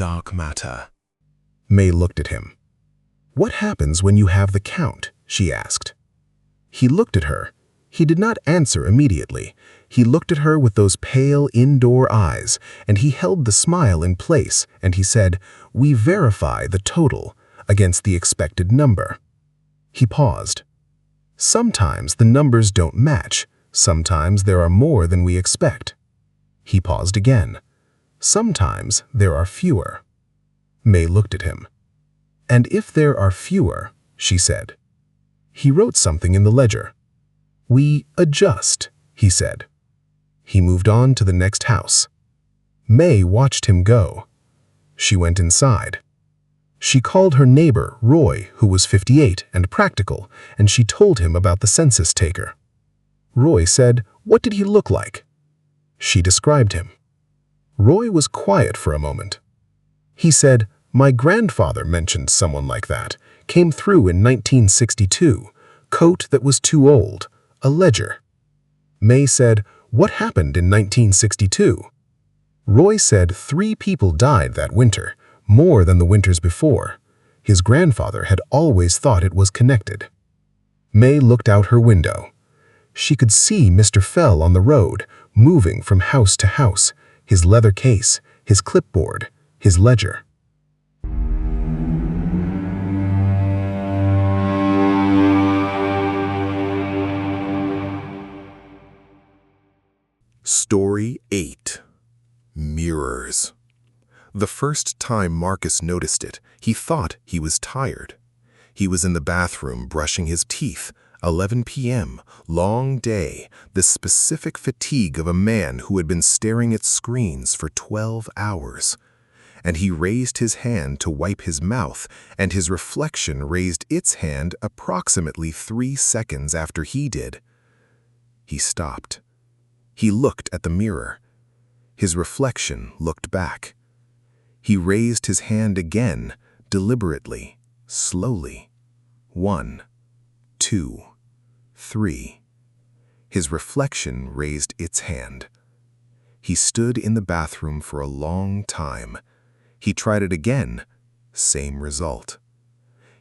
dark matter. May looked at him. "What happens when you have the count?" she asked. He looked at her. He did not answer immediately. He looked at her with those pale indoor eyes, and he held the smile in place, and he said, "We verify the total against the expected number." He paused. "Sometimes the numbers don't match. Sometimes there are more than we expect." He paused again. "Sometimes there are fewer." May looked at him. "And if there are fewer," she said. He wrote something in the ledger. "We adjust," he said. He moved on to the next house. May watched him go. She went inside. She called her neighbor, Roy, who was 58 and practical, and she told him about the census taker. Roy said, "What did he look like?" She described him. Roy was quiet for a moment. He said, "My grandfather mentioned someone like that. Came through in 1962. Coat that was too old. A ledger." May said, "What happened in 1962? Roy said 3 people died that winter, more than the winters before. His grandfather had always thought it was connected. May looked out her window. She could see Mr. Fell on the road, moving from house to house, his leather case, his clipboard, his ledger. Story 8. Mirrors. The first time Marcus noticed it, he thought he was tired. He was in the bathroom brushing his teeth, 11 p.m., long day, the specific fatigue of a man who had been staring at screens for 12 hours. And he raised his hand to wipe his mouth, and his reflection raised its hand approximately 3 seconds after he did. He stopped. He looked at the mirror. His reflection looked back. He raised his hand again, deliberately, slowly. 1, 2, 3. His reflection raised its hand. He stood in the bathroom for a long time. He tried it again, same result.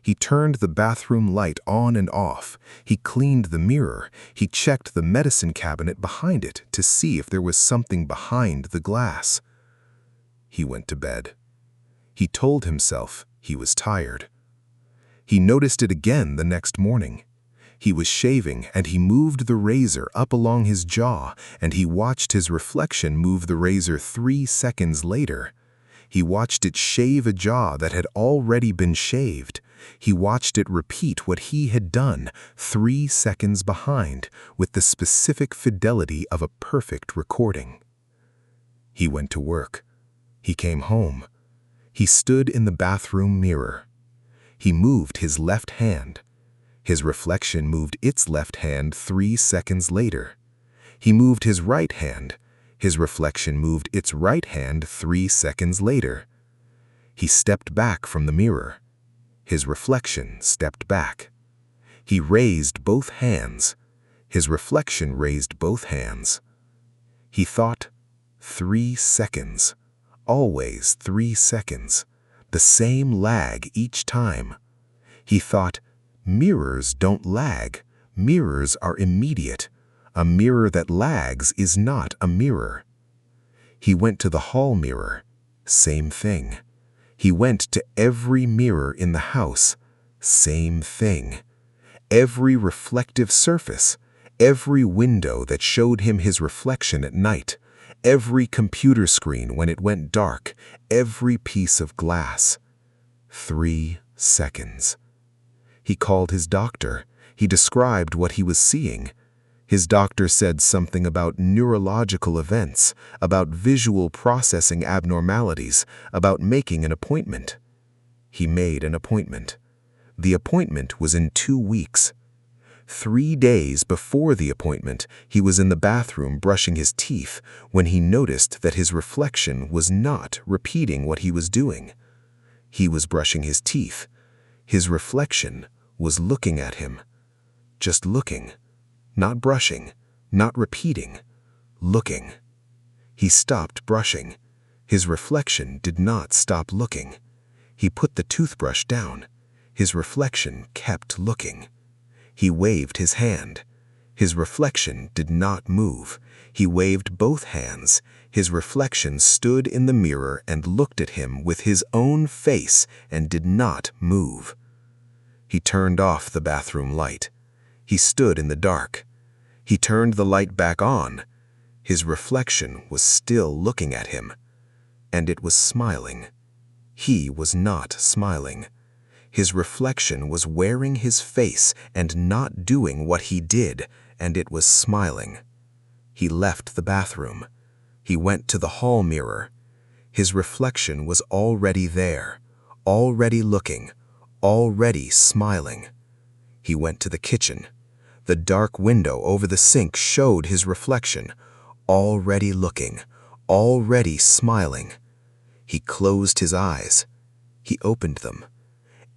He turned the bathroom light on and off. He cleaned the mirror. He checked the medicine cabinet behind it to see if there was something behind the glass. He went to bed. He told himself he was tired. He noticed it again the next morning. He was shaving and he moved the razor up along his jaw, and he watched his reflection move the razor 3 seconds later. He watched it shave a jaw that had already been shaved. He watched it repeat what he had done 3 seconds behind, with the specific fidelity of a perfect recording. He went to work. He came home. He stood in the bathroom mirror. He moved his left hand. His reflection moved its left hand 3 seconds later. He moved his right hand. His reflection moved its right hand 3 seconds later. He stepped back from the mirror. His reflection stepped back. He raised both hands. His reflection raised both hands. He thought, 3 seconds. Always 3 seconds. The same lag each time. He thought, mirrors don't lag. Mirrors are immediate. A mirror that lags is not a mirror. He went to the hall mirror. Same thing. He went to every mirror in the house. Same thing. Every reflective surface, every window that showed him his reflection at night, every computer screen when it went dark, every piece of glass. 3 seconds. He called his doctor. He described what he was seeing. His doctor said something about neurological events, about visual processing abnormalities, about making an appointment. He made an appointment. The appointment was in 2 weeks. 3 days before the appointment, he was in the bathroom brushing his teeth when he noticed that his reflection was not repeating what he was doing. He was brushing his teeth. His reflection was looking at him. Just looking. Not brushing, not repeating, looking. He stopped brushing. His reflection did not stop looking. He put the toothbrush down. His reflection kept looking. He waved his hand. His reflection did not move. He waved both hands. His reflection stood in the mirror and looked at him with his own face and did not move. He turned off the bathroom light. He stood in the dark. He turned the light back on. His reflection was still looking at him, and it was smiling. He was not smiling. His reflection was wearing his face and not doing what he did, and it was smiling. He left the bathroom. He went to the hall mirror. His reflection was already there, already looking, already smiling. He went to the kitchen. The dark window over the sink showed his reflection, already looking, already smiling. He closed his eyes. He opened them.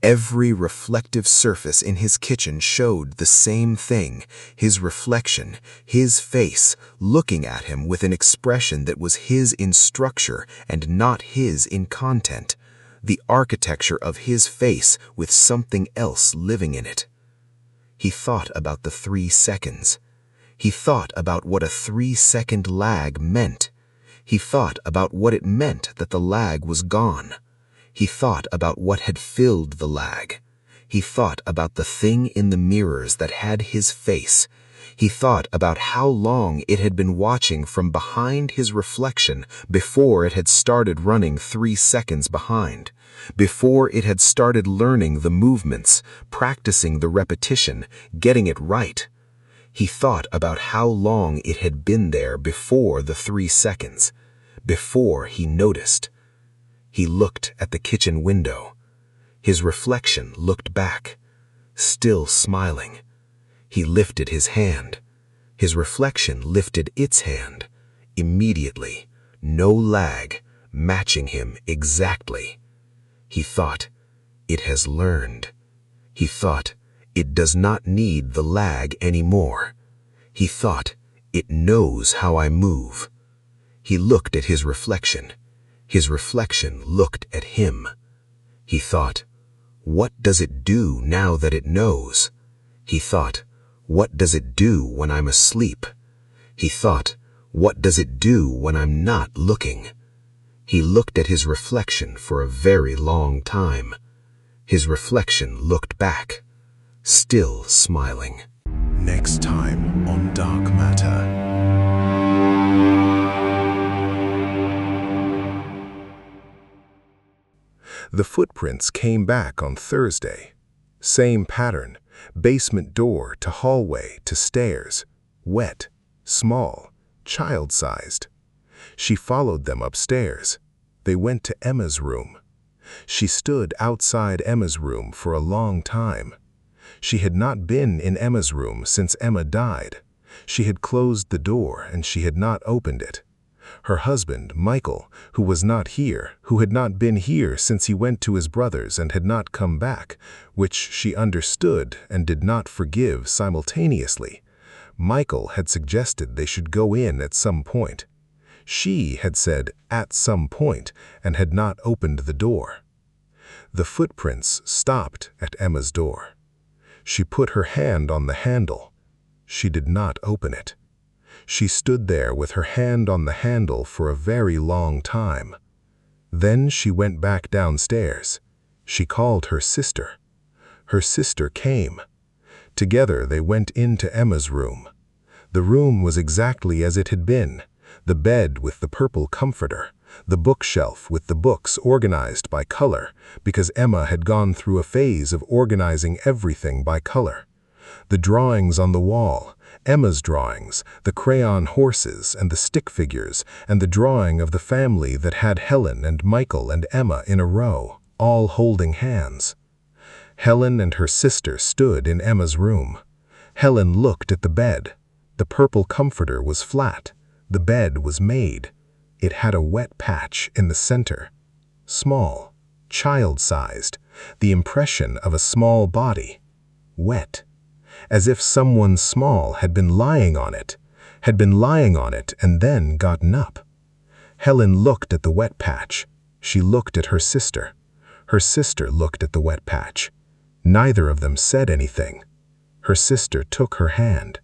Every reflective surface in his kitchen showed the same thing, his reflection, his face, looking at him with an expression that was his in structure and not his in content, the architecture of his face with something else living in it. He thought about the 3 seconds. He thought about what a 3-second lag meant. He thought about what it meant that the lag was gone. He thought about what had filled the lag. He thought about the thing in the mirrors that had his face. He thought about how long it had been watching from behind his reflection before it had started running 3 seconds behind, before it had started learning the movements, practicing the repetition, getting it right. He thought about how long it had been there before the 3 seconds, before he noticed. He looked at the kitchen window. His reflection looked back, still smiling. He lifted his hand. His reflection lifted its hand. Immediately, no lag, matching him exactly. He thought, it has learned. He thought, it does not need the lag anymore. He thought, it knows how I move. He looked at his reflection. His reflection looked at him. He thought, what does it do now that it knows? He thought, what does it do when I'm asleep? He thought, what does it do when I'm not looking? He looked at his reflection for a very long time. His reflection looked back, still smiling. Next time on Dark Matter. The footprints came back on Thursday. Same pattern, basement door to hallway to stairs, wet, small, child-sized. She followed them upstairs. They went to Emma's room. She stood outside Emma's room for a long time. She had not been in Emma's room since Emma died. She had closed the door and she had not opened it. Her husband, Michael, who was not here, who had not been here since he went to his brother's and had not come back, which she understood and did not forgive simultaneously. Michael had suggested they should go in at some point. She had said, at some point, and had not opened the door. The footprints stopped at Emma's door. She put her hand on the handle. She did not open it. She stood there with her hand on the handle for a very long time. Then she went back downstairs. She called her sister. Her sister came. Together they went into Emma's room. The room was exactly as it had been. The bed with the purple comforter, the bookshelf with the books organized by color, because Emma had gone through a phase of organizing everything by color. The drawings on the wall, Emma's drawings, the crayon horses and the stick figures, and the drawing of the family that had Helen and Michael and Emma in a row, all holding hands. Helen and her sister stood in Emma's room. Helen looked at the bed. The purple comforter was flat. The bed was made. It had a wet patch in the center. Small, child-sized, the impression of a small body. Wet. As if someone small had been lying on it and then gotten up. Helen looked at the wet patch. She looked at her sister. Her sister looked at the wet patch. Neither of them said anything. Her sister took her hand.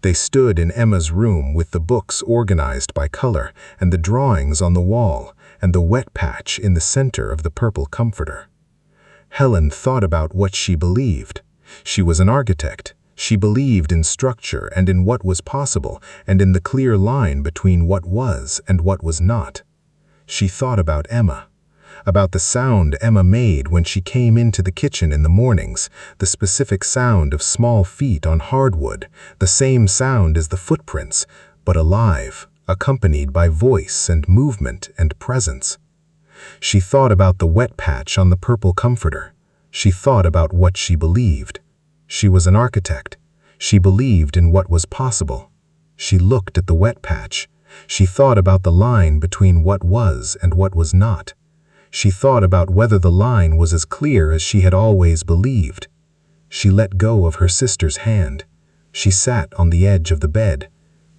They stood in Emma's room with the books organized by color and the drawings on the wall and the wet patch in the center of the purple comforter. Helen thought about what she believed. She was an architect. She believed in structure and in what was possible and in the clear line between what was and what was not. She thought about Emma, about the sound Emma made when she came into the kitchen in the mornings, the specific sound of small feet on hardwood, the same sound as the footprints, but alive, accompanied by voice and movement and presence. She thought about the wet patch on the purple comforter. She thought about what she believed. She was an architect. She believed in what was possible. She looked at the wet patch. She thought about the line between what was and what was not. She thought about whether the line was as clear as she had always believed. She let go of her sister's hand. She sat on the edge of the bed.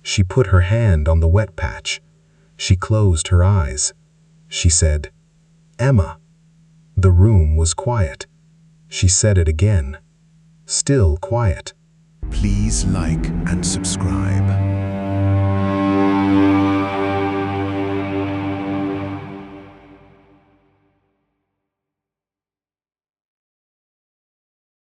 She put her hand on the wet patch. She closed her eyes. She said, "Emma." The room was quiet. She said it again. Still quiet. Please like and subscribe.